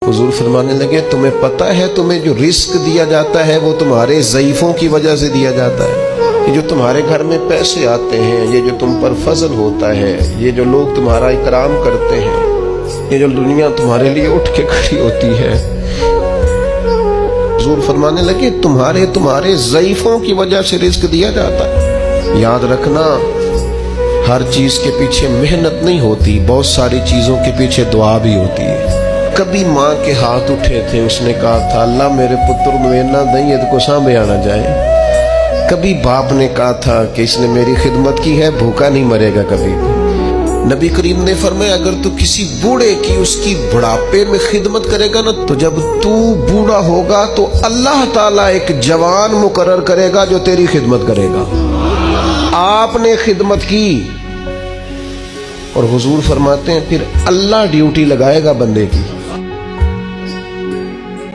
हुजूर फरमाने लगे, तुम्हें पता है तुम्हें जो रिस्क दिया जाता है वो तुम्हारे ज़ईफ़ों की वजह से दिया जाता है। ये जो तुम्हारे घर में पैसे आते हैं, ये जो तुम पर फजल होता है, ये जो लोग तुम्हारा इकराम करते हैं, ये जो दुनिया तुम्हारे लिए उठ के खड़ी होती है, हुजूर फरमाने लगे तुम्हारे ज़ईफ़ों की वजह से रिस्क दिया जाता है। याद रखना, हर चीज के पीछे मेहनत नहीं होती, बहुत सारी चीजों के पीछे दुआ भी होती है। कभी माँ के हाथ उठे थे, उसने कहा था अल्लाह मेरे पुत्र मेना दई यद को सांभे आना जाए। कभी बाप ने कहा था कि इसने मेरी खिदमत की है, भूखा नहीं मरेगा कभी भी। नबी करीम ने फरमाया अगर तू किसी बूढ़े की उसकी बुढ़ापे में खिदमत करेगा ना, तो जब तू बूढ़ा होगा तो अल्लाह ताला एक जवान मुकर्रर करेगा जो तेरी खिदमत करेगा। आपने खिदमत की और हुजूर फरमाते हैं फिर अल्लाह ड्यूटी लगाएगा बंदे की।